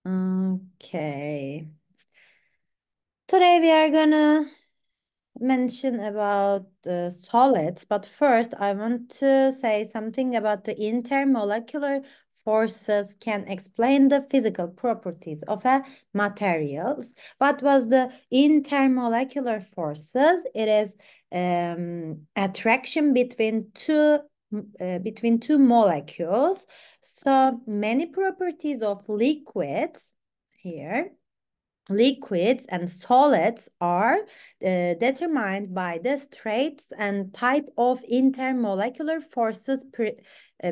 Okay. Today we are gonna mention about the solids, but first I want to say something about the intermolecular forces can explain the physical properties of a materials. What was the intermolecular forces? It is attraction between two molecules. So many properties of liquids here. Liquids and solids are determined by the traits and type of intermolecular forces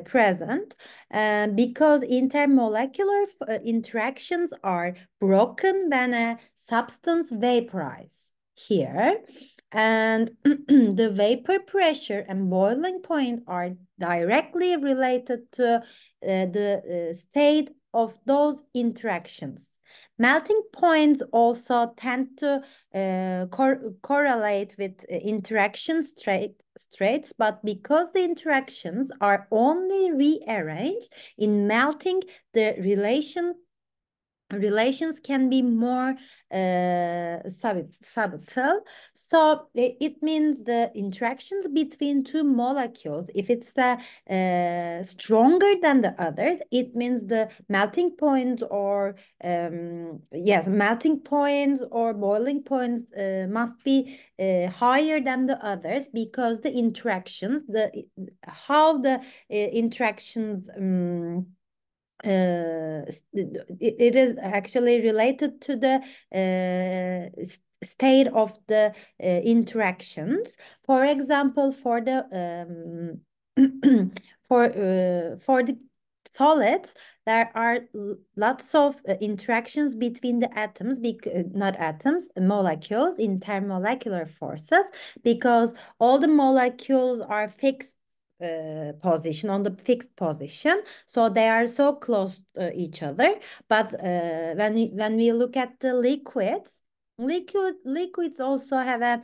present. Because intermolecular interactions are broken when a substance vaporizes here. And the vapor pressure and boiling point are directly related to the state of those interactions. Melting points also tend to correlate with interaction straits, but because the interactions are only rearranged in melting, the relations can be more subtle. So it means the interactions between two molecules, if it's the stronger than the others, it means the melting point or melting points or boiling points must be higher than the others, because the interactions, how the interactions it is actually related to the state of the interactions. For example, for the for the solids, there are lots of interactions between the atoms, not atoms, molecules, intermolecular forces, because all the molecules are fixed position on the fixed position, so they are so close to each other. But when we look at the liquids also have a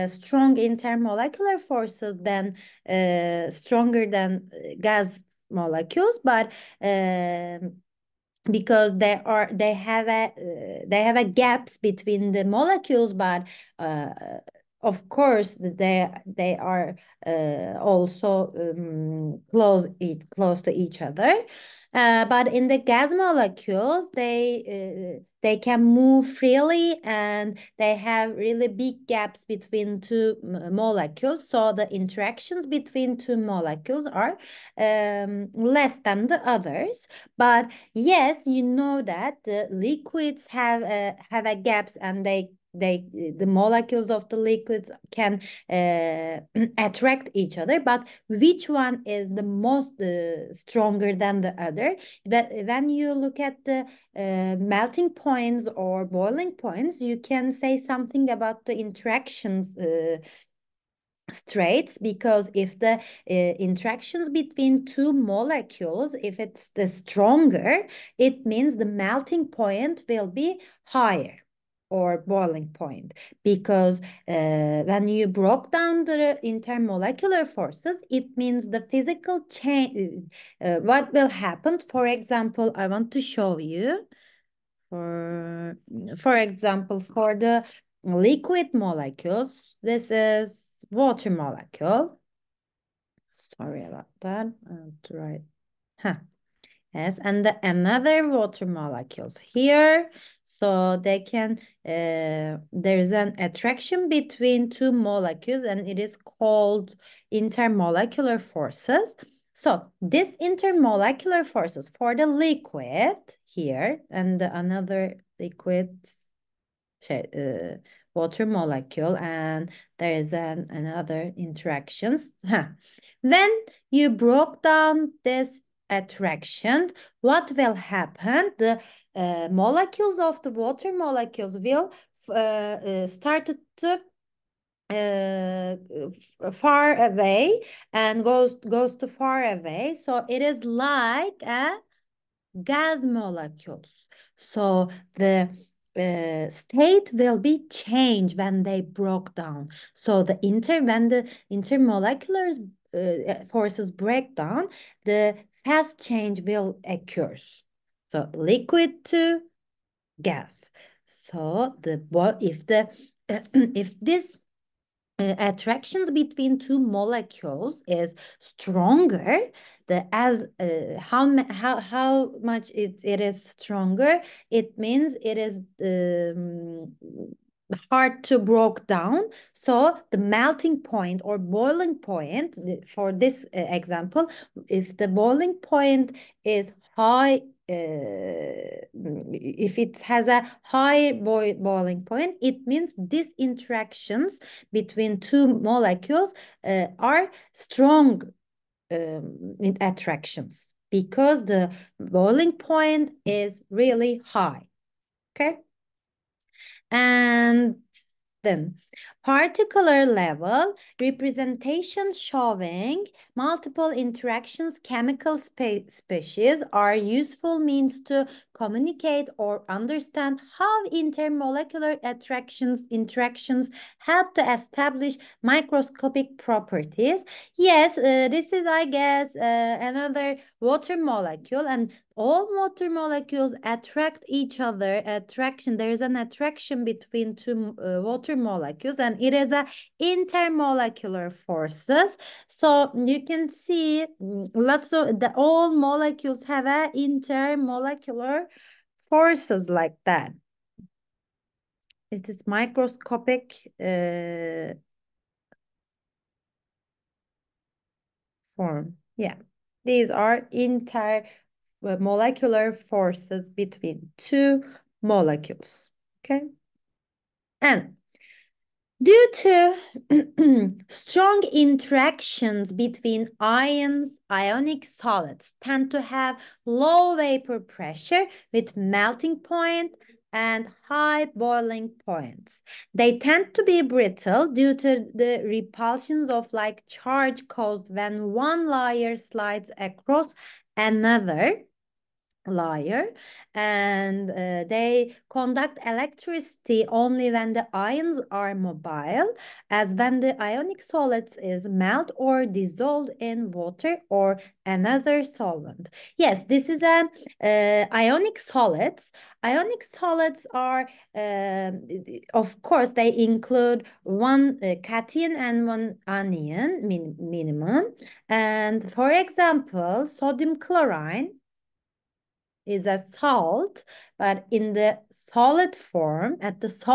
strong intermolecular forces than stronger than gas molecules, but because they have a gaps between the molecules, but of course they are also close to each other. But in the gas molecules, they can move freely, and they have really big gaps between two molecules. So the interactions between two molecules are less than the others. But yes, you know that the liquids have a gaps, and the molecules of the liquids can attract each other. But which one is the most stronger than the other? But when you look at the melting points or boiling points, you can say something about the interactions straits, because if the interactions between two molecules, if it's the stronger, it means the melting point will be higher, or boiling point, because when you broke down the intermolecular forces, it means the physical change. What will happen? For example, I want to show you. For example, for the liquid molecules, this is water molecule. Sorry about that. To write. Huh. Yes, and another water molecules here. So they can, there's an attraction between two molecules, and it is called intermolecular forces. So this intermolecular forces for the liquid here, and another liquid water molecule, and there is another interactions. When you broke down this attraction, what will happen? The molecules of the water molecules will start to far away, and goes to far away. So it is like a gas molecules. So the state will be changed when they broke down. So when the intermolecular forces break down, the fast change will occur. So liquid to gas. So if the if this attractions between two molecules is stronger, the as how much it is stronger, it means it is hard to break down. So the melting point or boiling point for this example, if the boiling point is high, if it has a high boiling point, it means these interactions between two molecules are strong in attractions because the boiling point is really high. Okay. And then particular level representation showing multiple interactions chemical species are useful means to communicate or understand how intermolecular interactions help to establish microscopic properties. Yes, this is, I guess, another water molecule, and all water molecules attract each other. There is an attraction between two water molecules, and it is a intermolecular forces. So you can see lots of all molecules have a intermolecular forces like that. It is microscopic form. Yeah, these are intermolecular forces between two molecules. Okay, and due to strong interactions between ions, ionic solids tend to have low vapor pressure with melting point and high boiling points. They tend to be brittle due to the repulsions of like charge caused when one layer slides across another layer, and they conduct electricity only when the ions are mobile, as when the ionic solids is melt or dissolved in water or another solvent. Yes, this is an ionic solids. Ionic solids are of course they include one cation and one anion minimum, and for example sodium chlorine is a salt, but in the solid form, it's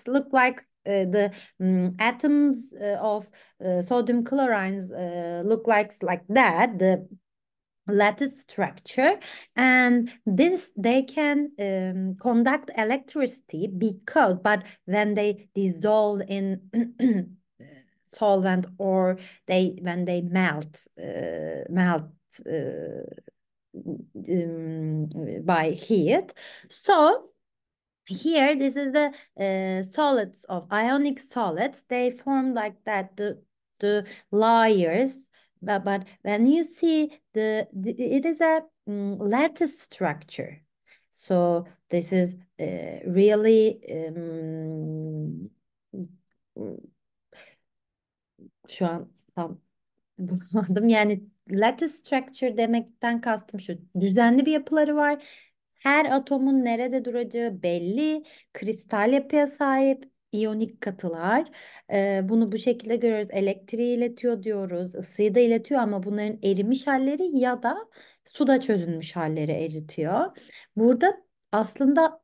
look like the atoms of sodium chlorines look like that, the lattice structure, and this they can conduct electricity because, but when they dissolve in solvent, or when they melt by heat. So here, this is the solids of ionic solids. They form like that, the layers. But when you see it is a lattice structure. So this is really şu an tam bulamadım. Yani lattice structure demekten kastım şu. Düzenli bir yapıları var. Her atomun nerede duracağı belli. Kristal yapıya sahip iyonik katılar. Bunu bu şekilde görüyoruz. Elektriği iletiyor diyoruz. Isıyı da iletiyor ama bunların erimiş halleri ya da suda çözülmüş halleri eritiyor. Burada aslında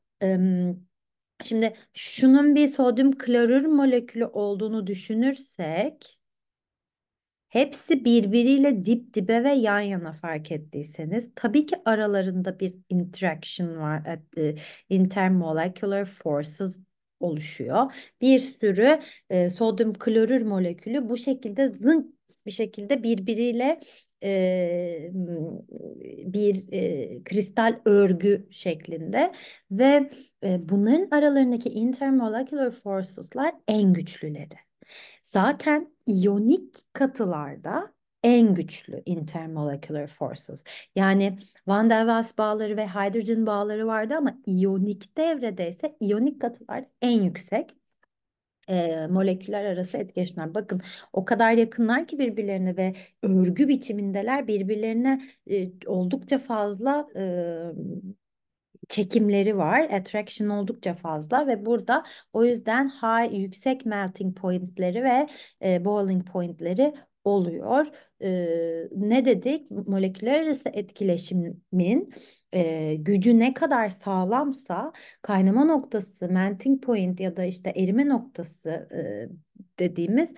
şimdi şunun bir sodyum klorür molekülü olduğunu düşünürsek, hepsi birbiriyle dip dibe ve yan yana, fark ettiyseniz. Tabii ki aralarında bir interaction var. Intermolecular forces oluşuyor. Bir sürü sodyum klorür molekülü bu şekilde zınk bir şekilde birbiriyle bir kristal örgü şeklinde ve bunların aralarındaki intermolecular forces'lar en güçlüleri. Zaten iyonik katılarda en güçlü intermolecular forces. Yani Van der Waals bağları ve hidrojen bağları vardı ama iyonik devrede ise iyonik katılar en yüksek. Moleküller arası etkileşimler. Bakın o kadar yakınlar ki birbirlerine ve örgü biçimindeler birbirlerine oldukça fazla çekimleri var. Attraction oldukça fazla ve burada o yüzden yüksek melting pointleri ve boiling pointleri oluyor. Ne dedik? Moleküler arası etkileşimin gücü ne kadar sağlamsa kaynama noktası, melting point ya da işte erime noktası dediğimiz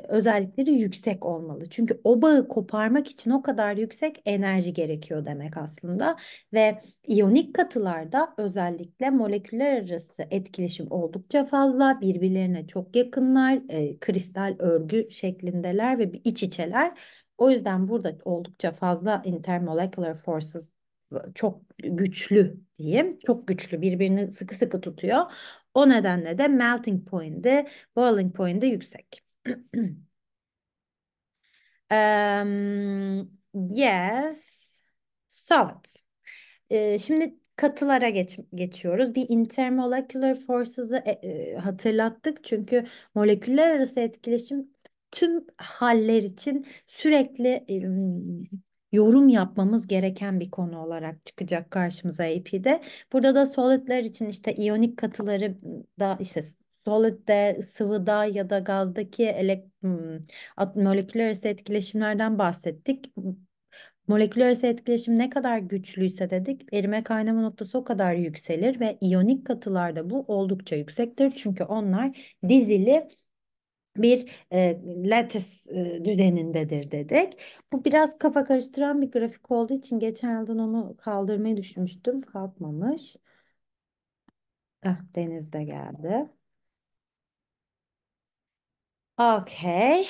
özellikleri yüksek olmalı. Çünkü o bağı koparmak için o kadar yüksek enerji gerekiyor demek aslında ve İyonik katılarda özellikle moleküller arası etkileşim oldukça fazla, birbirlerine çok yakınlar, kristal örgü şeklindeler ve iç içeler. O yüzden burada oldukça fazla intermolecular forces çok güçlü diyeyim, çok güçlü birbirini sıkı sıkı tutuyor. O nedenle de melting point'i, boiling point'i yüksek. Yes, solid. Şimdi katılara geçiyoruz. Bir intermolecular forces'ı hatırlattık. Çünkü moleküller arası etkileşim tüm haller için sürekli yorum yapmamız gereken bir konu olarak çıkacak karşımıza AP'de. Burada da solidler için işte iyonik katıları da işte solidde, sıvıda ya da gazdaki moleküler arası etkileşimlerden bahsettik. Moleküler arası etkileşim ne kadar güçlüyse dedik, erime kaynama noktası o kadar yükselir ve iyonik katılarda bu oldukça yüksektir. Çünkü onlar dizili bir lattice düzenindedir dedik. Bu biraz kafa karıştıran bir grafik olduğu için geçen yıldan onu kaldırmayı düşünmüştüm. Kalkmamış. Deniz de geldi. Okey.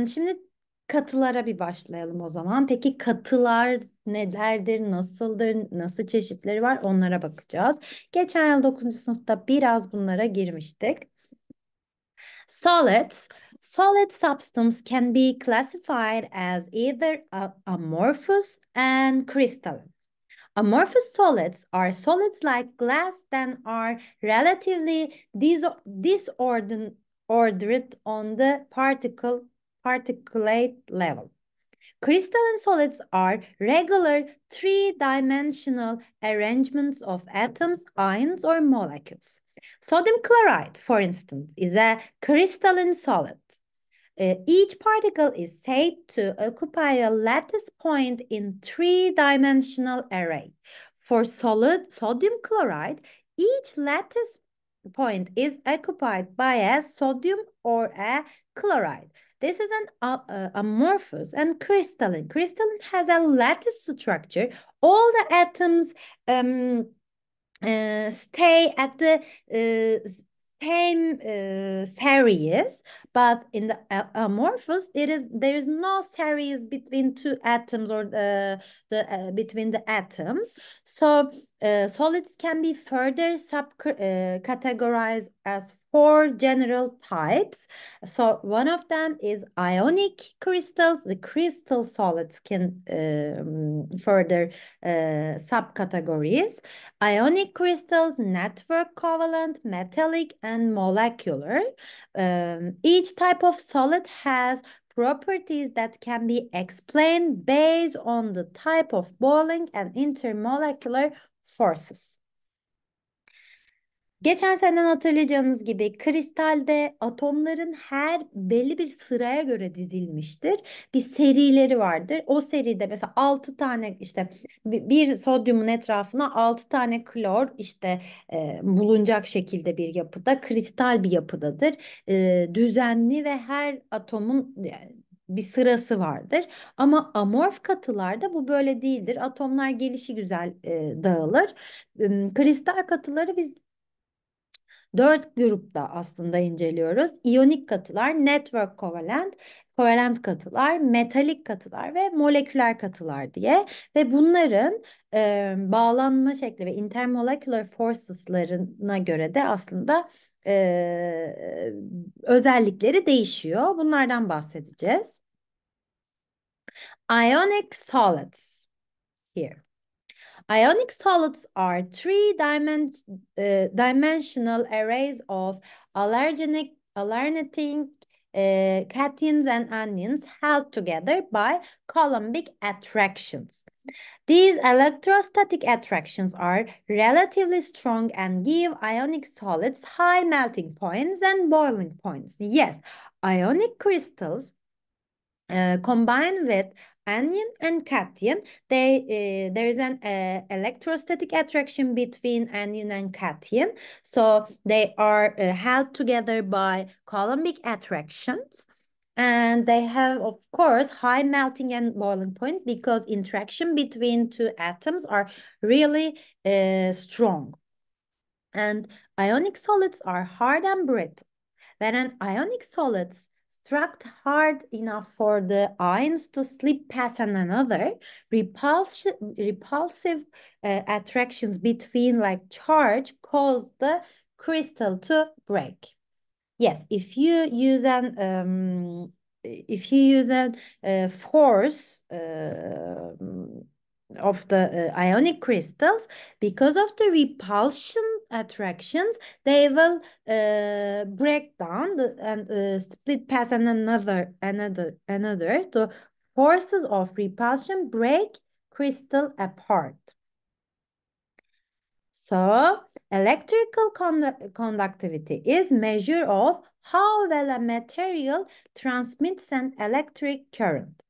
Şimdi katılara bir başlayalım o zaman. Peki katılar nelerdir, nasıldır, nasıl çeşitleri var onlara bakacağız. Geçen yıl 9. sınıfta biraz bunlara girmiştik. Solids. Solid substance can be classified as either amorphous and crystalline. Amorphous solids are solids like glass that are relatively disordered on the particulate level. Crystalline solids are regular three-dimensional arrangements of atoms, ions, or molecules. Sodium chloride, for instance, is a crystalline solid. Each particle is said to occupy a lattice point in three-dimensional array. For solid sodium chloride, each lattice point is occupied by a sodium or a chloride. This is an amorphous and crystalline. Crystalline has a lattice structure. All the atoms stay at the same series, but in the amorphous, there is no series between two atoms or the between the atoms. So solids can be further sub categorized as four general types. So one of them is ionic crystals. The crystal solids can further subcategories. Ionic crystals, network covalent, metallic, and molecular. Each type of solid has properties that can be explained based on the type of boiling and intermolecular forces. Geçen seneden hatırlayacağınız gibi kristalde atomların her belli bir sıraya göre dizilmiştir. Bir serileri vardır. O seride mesela 6 tane işte bir sodyumun etrafına 6 tane klor işte bulunacak şekilde bir yapıda kristal bir yapıdadır. Düzenli ve her atomun bir sırası vardır. Ama amorf katılarda bu böyle değildir. Atomlar gelişigüzel dağılır. Kristal katıları biz dört grupta aslında inceliyoruz. İyonik katılar, network covalent, kovalent katılar, metalik katılar ve moleküler katılar diye. Ve bunların bağlanma şekli ve intermolecular forces'larına göre de aslında özellikleri değişiyor. Bunlardan bahsedeceğiz. Ionic solids here. Ionic solids are three dimensional arrays of alternating cations and anions held together by Coulombic attractions. These electrostatic attractions are relatively strong and give ionic solids high melting points and boiling points. Yes, ionic crystals combine with anion and cation. There is an electrostatic attraction between anion and cation. So they are held together by Coulombic attractions. And they have, of course, high melting and boiling point because interaction between two atoms are really strong. And ionic solids are hard and brittle. When an ionic solid struck hard enough for the ions to slip past one another, repulsive attractions between like charge caused the crystal to break. Yes, if you use an force of the ionic crystals, because of the repulsion attractions, they will break down and split past another. The forces of repulsion break crystal apart. So, electrical conductivity is measure of how well a material transmits an electric current.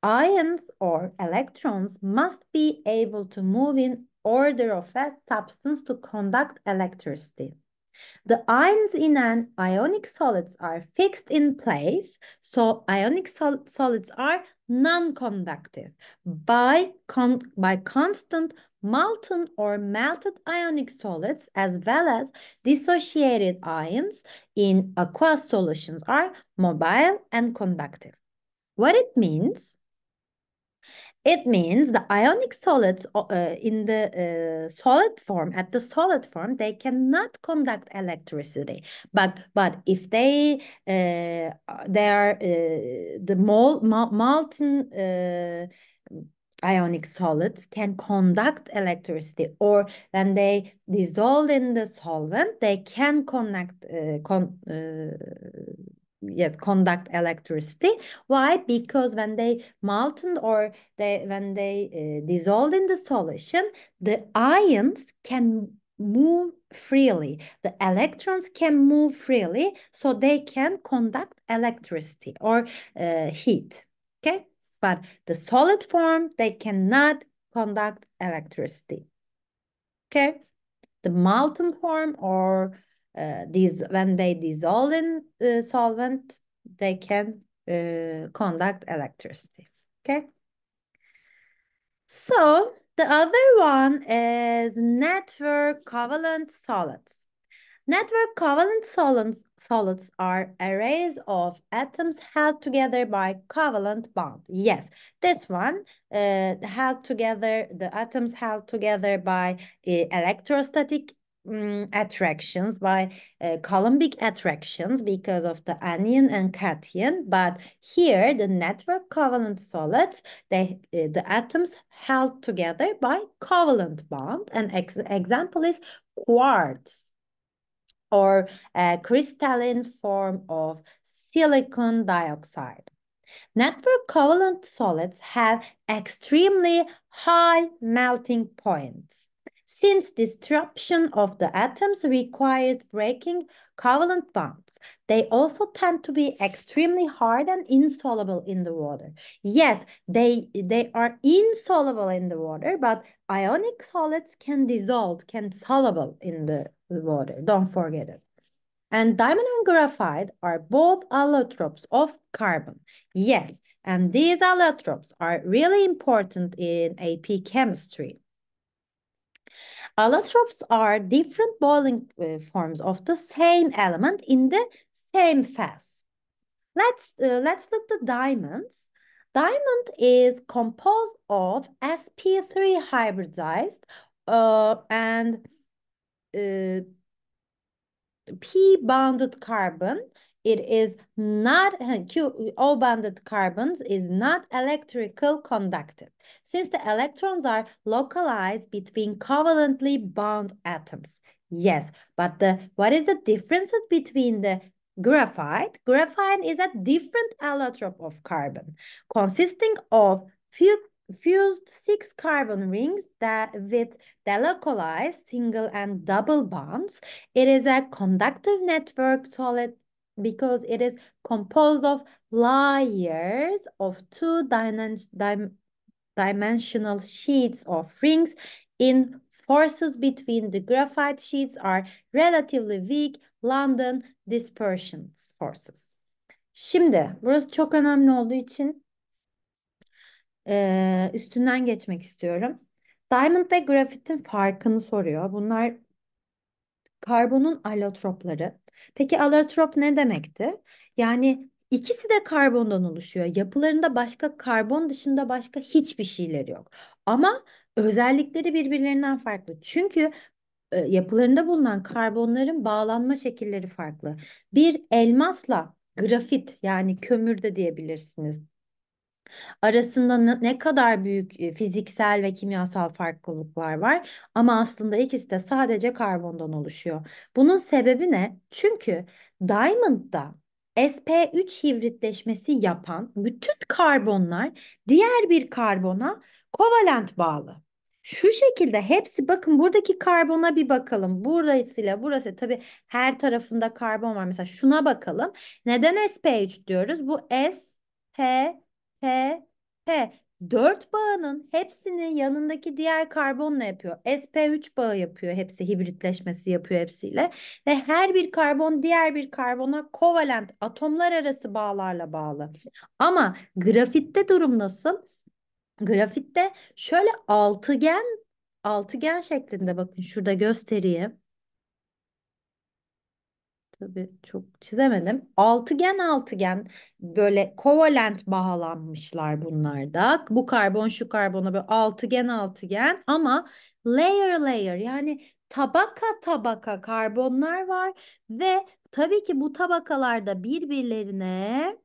Ions or electrons must be able to move in order of a substance to conduct electricity. The ions in an ionic solids are fixed in place, so ionic solids are non-conductive. By constant molten or melted ionic solids as well as dissociated ions in aqueous solutions are mobile and conductive. What it means? It means the ionic solids in the solid form, at the solid form, they cannot conduct electricity. But if they are the molten ionic solids can conduct electricity, or when they dissolve in the solvent, they can conduct electricity. Why? Because when they molten or when they dissolve in the solution, the ions can move freely. The electrons can move freely, so they can conduct electricity or heat. Okay, but the solid form, they cannot conduct electricity. Okay, the molten form or these when they dissolve in solvent, they can conduct electricity. Okay. So the other one is network covalent solids. Network covalent solids are arrays of atoms held together by covalent bond. Yes, this one held together, the atoms held together by electrostatic attractions, by Coulombic attractions because of the anion and cation. But here, the network covalent solids, the atoms held together by covalent bond. An example is quartz, or a crystalline form of silicon dioxide. Network covalent solids have extremely high melting points. Since disruption of the atoms required breaking covalent bonds, they also tend to be extremely hard and insoluble in the water. Yes, they are insoluble in the water, but ionic solids can dissolve, can soluble in the water. Don't forget it. And diamond and graphite are both allotropes of carbon. Yes, and these allotropes are really important in AP chemistry. Allotropes are different boiling forms of the same element in the same phase. Let's look at the diamonds. Diamond is composed of sp3 hybridized and p-bonded carbon. It is not O-bonded carbons is not electrical conductive, since the electrons are localized between covalently bound atoms. Yes, but the what is the differences between the graphite? Graphite is a different allotrope of carbon, consisting of fused six carbon rings that with delocalized single and double bonds. It is a conductive network solid because it is composed of layers of dimensional sheets of rings in forces between the graphite sheets are relatively weak London dispersion forces. Şimdi burası çok önemli olduğu için üstünden geçmek istiyorum. Diamond ve grafitin farkını soruyor. Bunlar karbonun allotropları. Peki allotrop ne demekti? Yani ikisi de karbondan oluşuyor. Yapılarında başka karbon dışında başka hiçbir şeyleri yok. Ama özellikleri birbirlerinden farklı. Çünkü yapılarında bulunan karbonların bağlanma şekilleri farklı. Bir elmasla grafit yani kömür de diyebilirsiniz arasında ne kadar büyük fiziksel ve kimyasal farklılıklar var ama aslında ikisi de sadece karbondan oluşuyor. Bunun sebebi ne? Çünkü Diamond'da sp3 hibritleşmesi yapan bütün karbonlar diğer bir karbona kovalent bağlı. Şu şekilde hepsi bakın buradaki karbona bir bakalım. Burasıyla burası tabii her tarafında karbon var. Mesela şuna bakalım. Neden sp3 diyoruz? Bu S, P, P, P. Dört bağının hepsini yanındaki diğer karbonla yapıyor. sp3 bağı yapıyor. Hepsi hibritleşmesi yapıyor hepsiyle. Ve her bir karbon diğer bir karbona kovalent atomlar arası bağlarla bağlı. Ama grafitte durum nasıl? Grafitte şöyle altıgen şeklinde bakın şurada göstereyim. Tabii çok çizemedim. Altıgen böyle kovalent bağlanmışlar bunlar da. Bu karbon şu karbona böyle altıgen ama layer yani tabaka tabaka karbonlar var ve tabii ki bu tabakalarda birbirlerine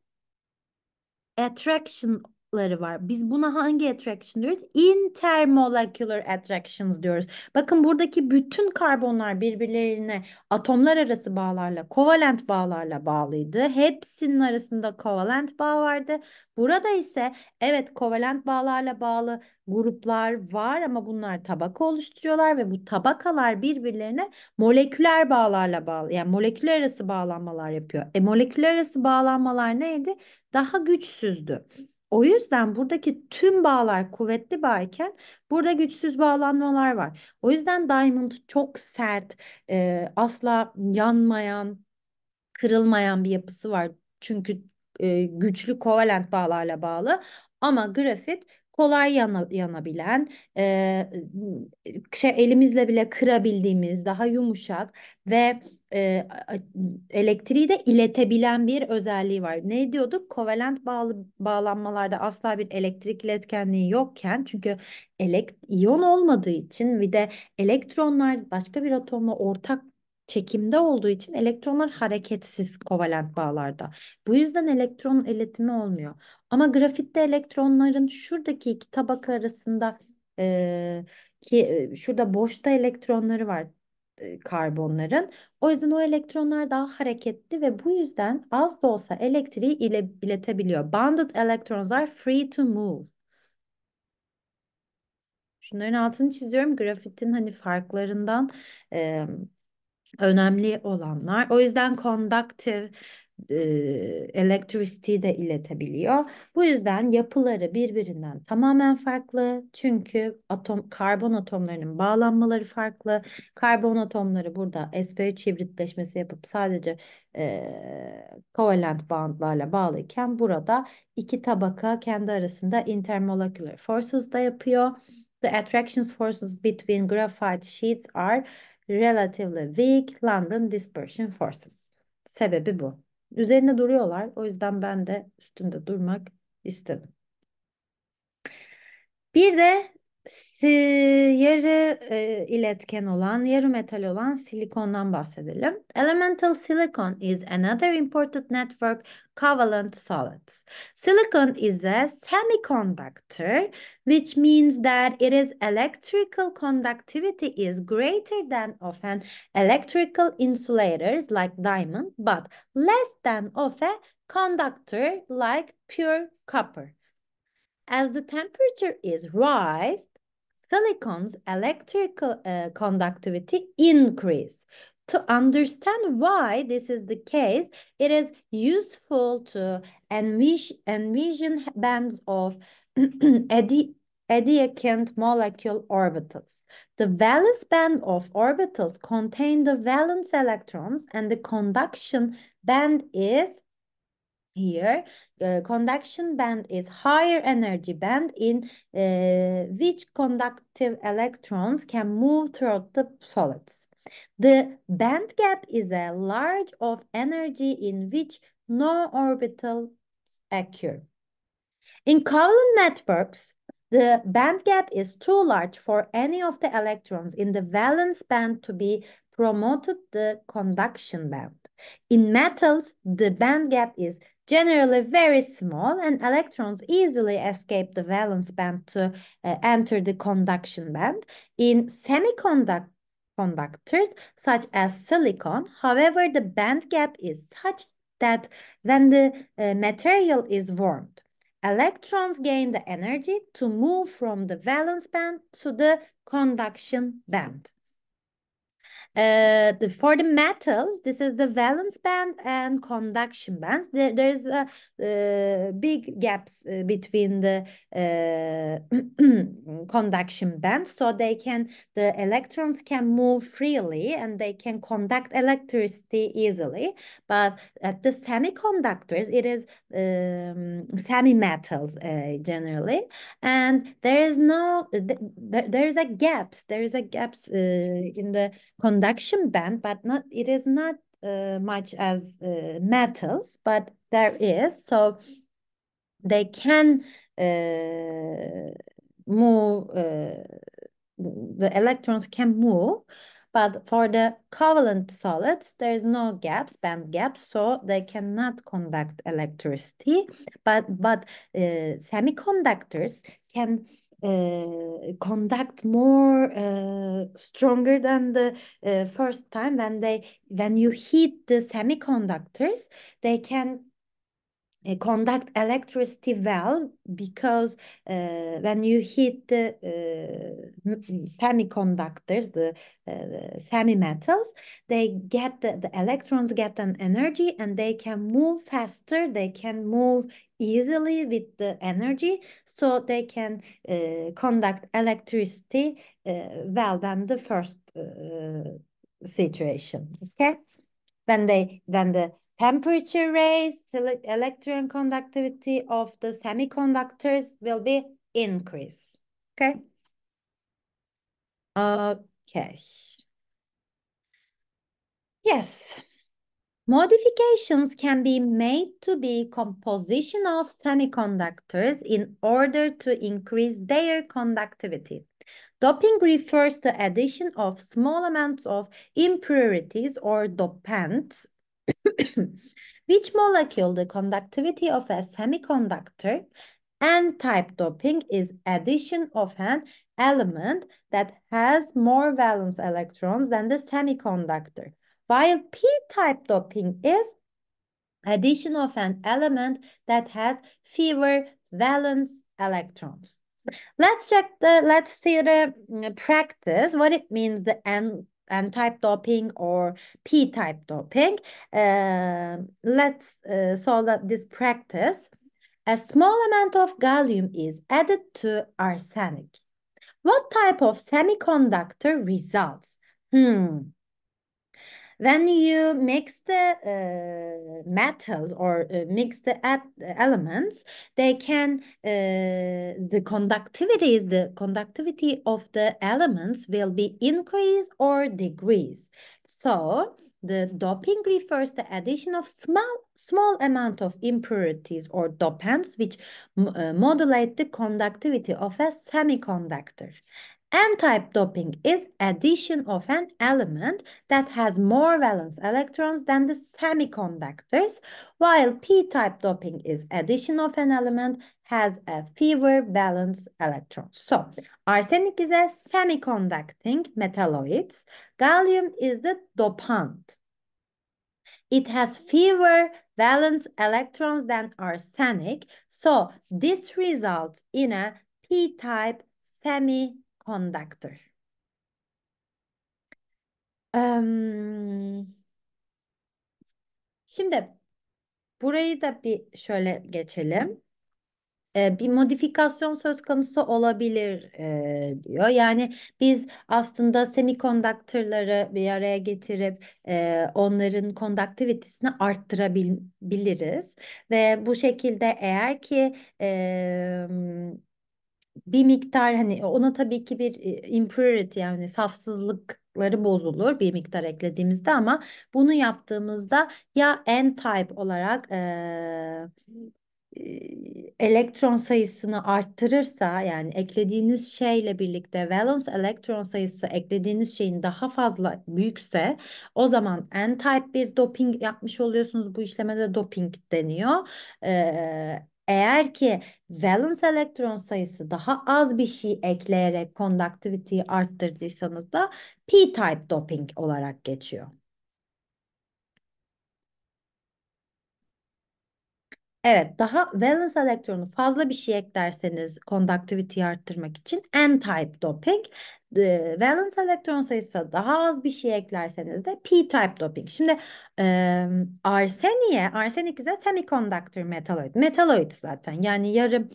attraction'ları var. Biz buna hangi attraction diyoruz? Intermolecular attractions diyoruz. Bakın buradaki bütün karbonlar birbirlerine atomlar arası bağlarla, kovalent bağlarla bağlıydı. Hepsinin arasında kovalent bağ vardı. Burada ise evet kovalent bağlarla bağlı gruplar var ama bunlar tabaka oluşturuyorlar ve bu tabakalar birbirlerine moleküler bağlarla bağlı. Yani moleküler arası bağlanmalar yapıyor. Moleküler arası bağlanmalar neydi? Daha güçsüzdü. O yüzden buradaki tüm bağlar kuvvetli bağken burada güçsüz bağlanmalar var. O yüzden diamond çok sert, asla yanmayan, kırılmayan bir yapısı var. Çünkü güçlü kovalent bağlarla bağlı. Ama grafit kolay yanabilen, elimizle bile kırabildiğimiz, daha yumuşak ve elektriği de iletebilen bir özelliği var. Ne diyorduk? Kovalent bağlanmalarda asla bir elektrik iletkenliği yokken çünkü iyon olmadığı için bir de elektronlar başka bir atomla ortak çekimde olduğu için elektronlar hareketsiz kovalent bağlarda. Bu yüzden elektron iletimi olmuyor. Ama grafitte elektronların şuradaki iki tabaka arasında şurada boşta elektronları var karbonların. O yüzden o elektronlar daha hareketli ve bu yüzden az da olsa elektriği iletebiliyor. Bonded electrons are free to move. Şunların altını çiziyorum. Grafitin hani farklarından önemli olanlar. O yüzden conductive e, electricity de iletebiliyor. Bu yüzden yapıları birbirinden tamamen farklı. Çünkü karbon atomlarının bağlanmaları farklı. Karbon atomları burada sp3 hibritleşmesi yapıp sadece covalent bandlarla bağlıyken burada iki tabaka kendi arasında intermolecular forces da yapıyor. The attraction forces between graphite sheets are relatively weak London dispersion forces. Sebebi bu. Üzerine duruyorlar. O yüzden ben de üstünde durmak istedim. Bir de Si, yarı iletken olan, yarı metal olan silikondan bahsedelim. Elemental silicon is another important network covalent solids. Silicon is a semiconductor, which means that its electrical conductivity is greater than of an electrical insulators like diamond, but less than of a conductor like pure copper. As the temperature is raised, silicon's electrical conductivity increase. To understand why this is the case, it is useful to envision bands of adjacent molecule orbitals. The valence band of orbitals contain the valence electrons, and the conduction band is here. Conduction band is higher energy band in which conductive electrons can move through the solids. The band gap is a large of energy in which no orbitals occur. In covalent networks, the band gap is too large for any of the electrons in the valence band to be promoted the conduction band. In metals, the band gap is generally very small and electrons easily escape the valence band to enter the conduction band. In semiconductors, such as silicon, however, the band gap is such that when the material is warmed, electrons gain the energy to move from the valence band to the conduction band. For the metals, this is the valence band and conduction bands. There's a big gaps between the conduction bands, so the electrons can move freely and they can conduct electricity easily. But at the semiconductors, it is semi-metals generally, and there is no there is a gaps in the conduction band, but not it is not much as metals, but there is, so they can move. The electrons can move, but for the covalent solids, there is no band gaps, so they cannot conduct electricity. But semiconductors can conduct more stronger than the first time. When you heat the semiconductors, they can conduct electricity well, because when you heat the semiconductors, the semi-metals, the electrons get an energy and they can move faster, they can move easily with the energy, so they can conduct electricity well than the first situation. Okay, when the temperature raised, the electron conductivity of the semiconductors will be increased. Okay. Okay. Yes. Modifications can be made to the composition of semiconductors in order to increase their conductivity. Doping refers to addition of small amounts of impurities or dopants which molecule the conductivity of a semiconductor. N-type doping is addition of an element that has more valence electrons than the semiconductor, while P-type doping is addition of an element that has fewer valence electrons. Let's see the practice, what it means, the N-type doping or P-type doping. Let's solve this practice. A small amount of gallium is added to arsenic. What type of semiconductor results? When you mix the metals or mix the elements, they can the conductivity of the elements will be increase or decrease. So The doping refers the addition of small amount of impurities or dopants which modulate the conductivity of a semiconductor. N-type doping is addition of an element that has more valence electrons than the semiconductors, while p-type doping is addition of an element has a fewer valence electrons. So, arsenic is a semiconducting metalloid. Gallium is the dopant. It has fewer valence electrons than arsenic. So this results in a p-type semiconductor. Em, Şimdi burayı da bir şöyle geçelim. Bir modifikasyon söz konusu olabilir diyor. Yani biz aslında semikondaktörleri bir araya getirip onların konduktivitesini arttırabiliriz. Ve bu şekilde eğer ki bir miktar hani ona tabii ki bir impurity yani safsızlıkları bozulur bir miktar eklediğimizde ama bunu yaptığımızda ya n-type olarak elektron sayısını arttırırsa yani eklediğiniz şeyle birlikte valence elektron sayısı eklediğiniz şeyin daha fazla büyükse o zaman n-type bir doping yapmış oluyorsunuz. Bu işleme de doping deniyor. Eğer ki valence elektron sayısı daha az bir şey ekleyerek conductivity'yi arttırdıysanız da p-type doping olarak geçiyor. Evet, daha valence elektronu fazla bir şey eklerseniz conductivity'yi arttırmak için n-type doping, valence elektron sayısı daha az bir şey eklerseniz de p-type doping. Şimdi arsenik ise semiconductor metalloid. Metalloid zaten yani yarı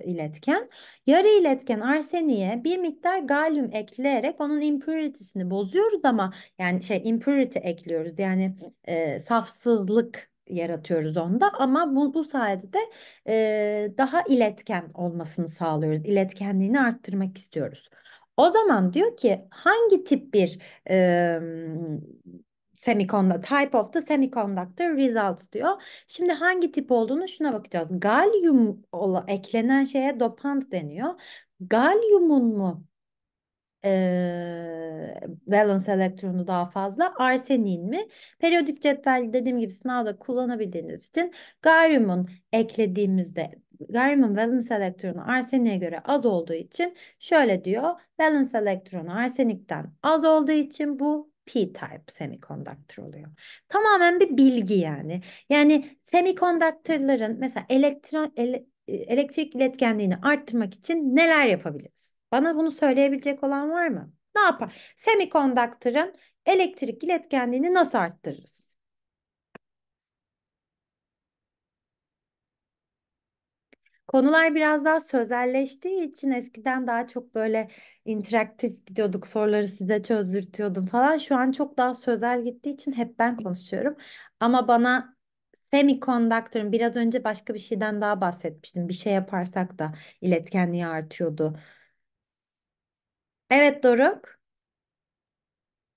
iletken. Yarı iletken arseniye bir miktar galyum ekleyerek onun impurity'sini bozuyoruz ama yani impurity ekliyoruz yani safsızlık yaratıyoruz onda ama bu sayede de daha iletken olmasını sağlıyoruz. İletkenliğini arttırmak istiyoruz. O zaman diyor ki hangi tip bir type of the semiconductor results diyor. Şimdi hangi tip olduğunu şuna bakacağız. Galyum eklenen şeye dopant deniyor. Galyumun mu valence elektronu daha fazla. Arsenin mi? Periyodik cetvel dediğim gibi sınavda kullanabildiğiniz için garyumun valence elektronu arseniğe göre az olduğu için şöyle diyor. Valence elektronu arsenikten az olduğu için bu p-type semiconductor oluyor. Tamamen bir bilgi yani. Yani semiconductor'ların mesela elektrik iletkenliğini arttırmak için neler yapabiliriz? Bana bunu söyleyebilecek olan var mı? Ne yapar? Semikondaktörün elektrik iletkenliğini nasıl arttırırız? Konular biraz daha sözelleştiği için eskiden daha çok böyle interaktif gidiyorduk, soruları size çözdürtüyordum falan. Şu an çok daha sözel gittiği için hep ben konuşuyorum. Ama bana semikondaktörün biraz önce başka bir şeyden daha bahsetmiştim. Bir şey yaparsak da iletkenliği artıyordu. Evet Doruk.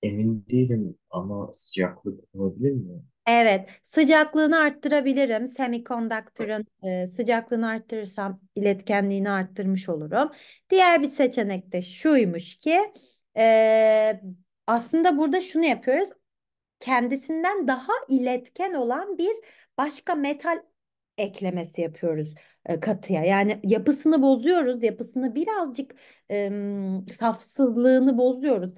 Emin değilim ama sıcaklık olabilir mi? Evet, sıcaklığını arttırabilirim. Semikondaktörün sıcaklığını arttırırsam iletkenliğini arttırmış olurum. Diğer bir seçenek de şuymuş ki e, aslında burada şunu yapıyoruz kendisinden daha iletken olan bir başka metal eklemesi yapıyoruz katıya. Yani yapısını bozuyoruz, yapısını birazcık safsızlığını bozuyoruz.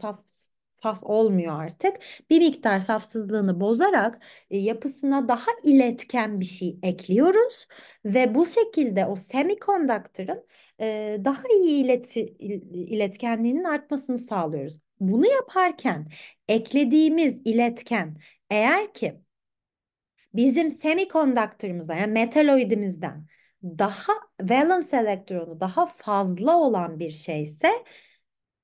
Saf olmuyor artık. Bir miktar safsızlığını bozarak yapısına daha iletken bir şey ekliyoruz ve bu şekilde o semikondaktörün daha iyi iletkenliğinin artmasını sağlıyoruz. Bunu yaparken eklediğimiz iletken eğer ki bizim semikondaktörümüzden yani metaloidimizden daha valence elektronu daha fazla olan bir şeyse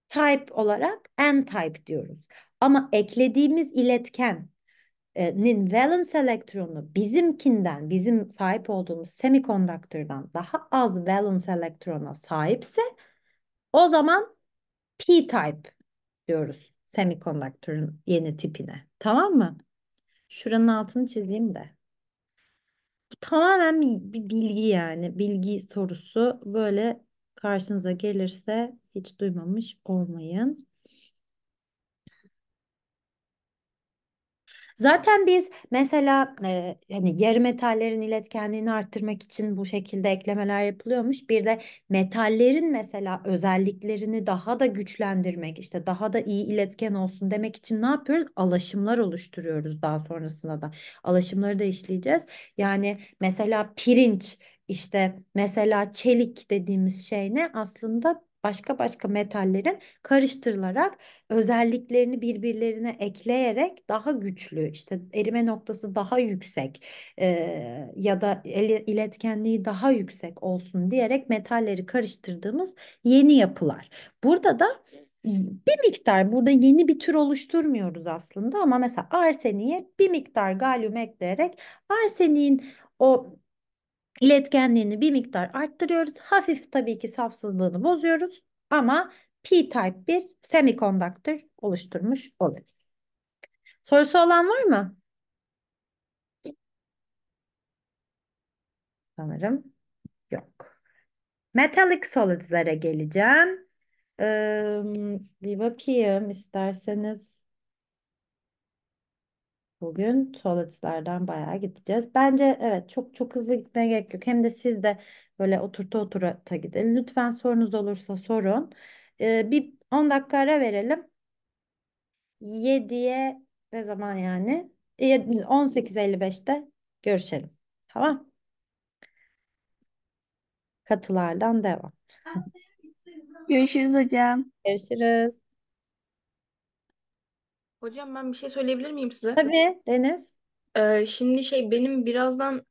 type olarak n-type diyoruz. Ama eklediğimiz iletkenin valence elektronu bizim sahip olduğumuz semikondaktörden daha az valence elektrona sahipse o zaman p-type diyoruz. semiconductor'ın yeni tipine. Tamam mı? Şuranın altını çizeyim de. Bu tamamen bir bilgi yani. Bilgi sorusu böyle karşınıza gelirse hiç duymamış olmayın. Zaten biz mesela hani yarı metallerin iletkenliğini arttırmak için bu şekilde eklemeler yapılıyormuş. Bir de metallerin mesela özelliklerini daha da güçlendirmek, işte daha da iyi iletken olsun demek için ne yapıyoruz? Alaşımlar oluşturuyoruz daha sonrasında da. Alaşımları da işleyeceğiz. Yani mesela pirinç, işte mesela çelik dediğimiz şey ne? Aslında başka başka metallerin karıştırılarak özelliklerini birbirlerine ekleyerek daha güçlü, işte erime noktası daha yüksek ya da iletkenliği daha yüksek olsun diyerek metalleri karıştırdığımız yeni yapılar. Burada da bir miktar, burada yeni bir tür oluşturmuyoruz aslında ama mesela arseniye bir miktar galyum ekleyerek arseniğin o İletkenliğini bir miktar arttırıyoruz. Hafif tabii ki safsızlığını bozuyoruz ama P-type bir semiconductor oluşturmuş oluyoruz. Sorusu olan var mı? Sanırım yok. Metallic solids'lere geleceğim. Ee, Bir bakayım isterseniz. Bugün solids'lerden bayağı gideceğiz. Bence evet, çok çok hızlı gitmeye gerek yok. Hem de siz de böyle oturta oturta gidin. Lütfen sorunuz olursa sorun. Bir 10 dakika ara verelim. 7'ye ne zaman yani? 18.55'te görüşelim. Tamam. Katılardan devam. Görüşürüz hocam. Görüşürüz. Hocam ben bir şey söyleyebilir miyim size? Tabii Deniz. Şimdi benim birazdan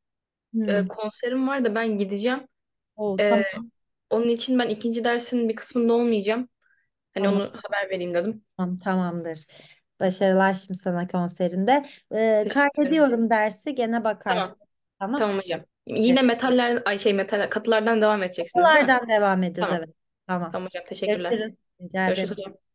Hmm. konserim var da ben gideceğim. O Ee, tamam. Onun için ben ikinci dersin bir kısmında olmayacağım. Hani Tamam. onu haber vereyim dedim. Tamam, tamamdır. Başarılar şimdi sana konserinde. Teşekkür ederim. Kaydediyorum dersi. Gene bakarsın. Tamam. Tamam. Tamam hocam. Yine metaller, katılardan devam edeceksiniz değil mi? Katılardan devam edeceğiz, Tamam. evet. Tamam. Tamam hocam. Teşekkürler. Görüşürüz. Rica Görüşürüz ederim. hocam.